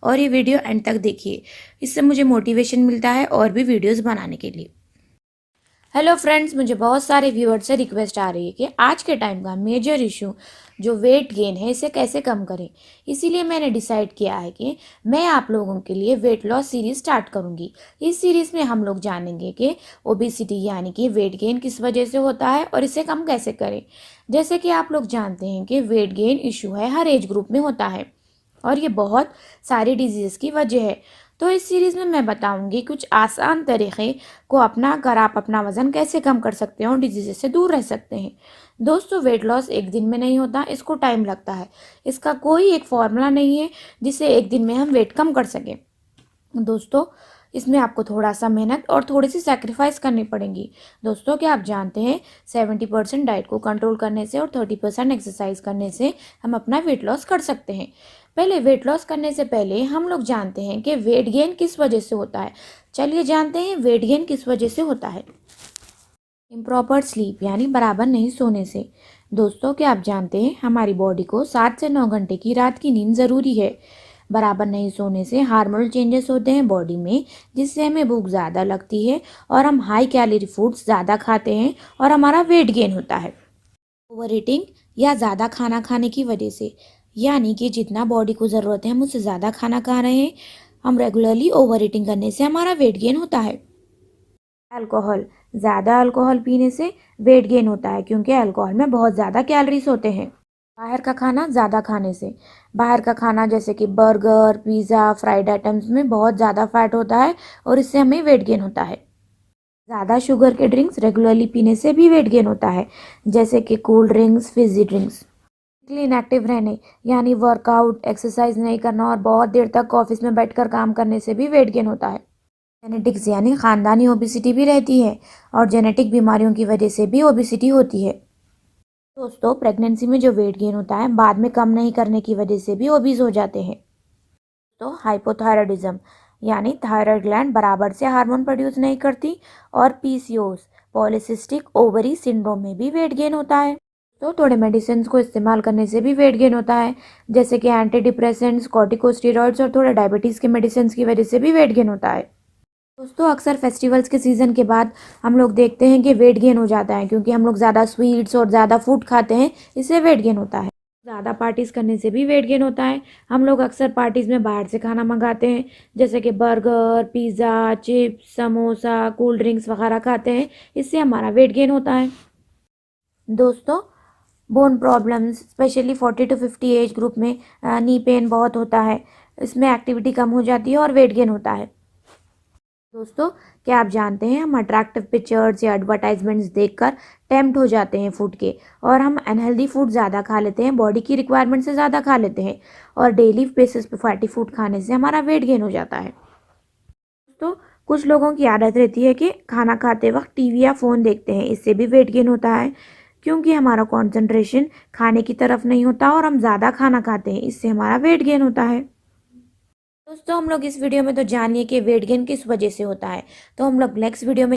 और ये video and तक देखिए, इससे मुझे मोटिवेशन मिलता है और भी वीडियोस बनाने के लिए। हेलो फ्रेंड्स, मुझे बहुत सारे व्यूअर्स से रिक्वेस्ट आ रही है कि आज के टाइम का मेजर इशू जो वेट गेन है इसे कैसे कम करें। इसीलिए मैंने डिसाइड किया है कि मैं आप लोगों के लिए वेट लॉस सीरीज स्टार्ट करूंगी। इस सीरीज में हम लोग जानेंगे कि ओबेसिटी यानी कि वेट गेन किस वजह से होता है और इसे कम कैसे करें। जैसे कि आप लोग जानते हैं कि वेट गेन इशू है हर एज ग्रुप में होता है और ये बहुत सारी डिजीज़ की वजह है। तो इस सीरीज़ में मैं बताऊंगी कुछ आसान तरीक़े को अपना कर आप अपना वज़न कैसे कम कर सकते हैं और डिजीज़ से दूर रह सकते हैं। दोस्तों, वेट लॉस एक दिन में नहीं होता, इसको टाइम लगता है। इसका कोई एक फॉर्मूला नहीं है जिससे एक दिन में हम वेट कम कर सकें। दोस्तों, इसमें आपको थोड़ा सा मेहनत और थोड़ी सी सैक्रिफाइस करनी पड़ेगी। दोस्तों, क्या आप जानते हैं 70% डाइट को कंट्रोल करने से और 30% एक्सरसाइज करने से हम अपना वेट लॉस कर सकते हैं। पहले वेट लॉस करने से पहले हम लोग जानते हैं कि वेट गेन किस वजह से होता है। चलिए जानते हैं वेट गेन किस वजह से होता है। इम्प्रॉपर स्लीप यानी बराबर नहीं सोने से। दोस्तों, क्या आप जानते हैं हमारी बॉडी को 7 से 9 घंटे की रात की नींद ज़रूरी है। बराबर नहीं सोने से हार्मोनल चेंजेस होते हैं बॉडी में, जिससे हमें भूख ज़्यादा लगती है और हम हाई कैलोरी फूड्स ज़्यादा खाते हैं और हमारा वेट गेन होता है। ओवर ईटिंग या ज़्यादा खाना खाने की वजह से, यानी कि जितना बॉडी को ज़रूरत है हम उससे ज़्यादा खाना खा रहे हैं। हम रेगुलरली ओवर ईटिंग करने से हमारा वेट गेन होता है। अल्कोहल, ज़्यादा अल्कोहल पीने से वेट गेन होता है क्योंकि अल्कोहल में बहुत ज़्यादा कैलोरीज होते हैं। बाहर का खाना ज़्यादा खाने से, बाहर का खाना जैसे कि बर्गर, पिज़्ज़ा, फ्राइड आइटम्स में बहुत ज़्यादा फैट होता है और इससे हमें वेट गेन होता है। ज़्यादा शुगर के ड्रिंक्स रेगुलरली पीने से भी वेट गेन होता है, जैसे कि cold drinks, Fiji drinks. Inactive रहने यानी वर्कआउट, एक्सरसाइज नहीं करना और बहुत देर तक ऑफिस में बैठकर काम करने से भी वेट गेन होता है। जेनेटिक्स यानी ख़ानदानी ओबेसिटी भी रहती है और जेनेटिक बीमारियों की वजह से भी ओबेसिटी होती है। दोस्तों, प्रेगनेंसी में जो वेट गेन होता है बाद में कम नहीं करने की वजह से भी ओबीज हो जाते हैं। तो हाइपोथायराइडिज्म यानी थायराइड ग्लैंड बराबर से हार्मोन प्रोड्यूस नहीं करती और पीसीओएस पॉलीसिस्टिक ओवरी सिंड्रोम में भी वेट गेन होता है। तो थोड़े मेडिसिन को इस्तेमाल करने से भी वेट गेन होता है, जैसे कि एंटी डिप्रेसेंट्स, कॉर्टिकोस्टेरॉइड्स और थोड़े डायबिटीज़ के मेडिसिन की वजह से भी वेट गेन होता है। दोस्तों, अक्सर फेस्टिवल्स के सीज़न के बाद हम लोग देखते हैं कि वेट गेन हो जाता है क्योंकि हम लोग ज़्यादा स्वीट्स और ज़्यादा फूड खाते हैं, इससे वेट गेन होता है। ज़्यादा पार्टीज़ करने से भी वेट गेन होता है। हम लोग अक्सर पार्टीज़ में बाहर से खाना मंगाते हैं, जैसे कि burger, pizza, chips, samosa, cold drinks वगैरह खाते हैं, इससे हमारा वेट गेन होता है। दोस्तों, bone problems specially 40 to 50 age group में नी पेन बहुत होता है, इसमें एक्टिविटी कम हो जाती है और वेट गेन होता है। दोस्तों, क्या आप जानते हैं हम अट्रैक्टिव पिक्चर्स या एडवर्टाइजमेंट्स देखकर टेम्प्ट हो जाते हैं फूड के और हम अनहेल्दी फूड ज़्यादा खा लेते हैं, बॉडी की रिक्वायरमेंट से ज़्यादा खा लेते हैं और डेली बेसिस पे फैटी फूड खाने से हमारा वेट गेन हो जाता है। तो कुछ लोगों की आदत रहती है कि खाना खाते वक्त टीवी या फ़ोन देखते हैं, इससे भी वेट गेन होता है क्योंकि हमारा कंसंट्रेशन खाने की तरफ नहीं होता और हम ज़्यादा खाना खाते हैं, इससे हमारा वेट गेन होता है। दोस्तों, हम लोग इस वीडियो में तो जानिए कि वेट गेन किस वजह से होता है, तो हम लोग नेक्स्ट वीडियो में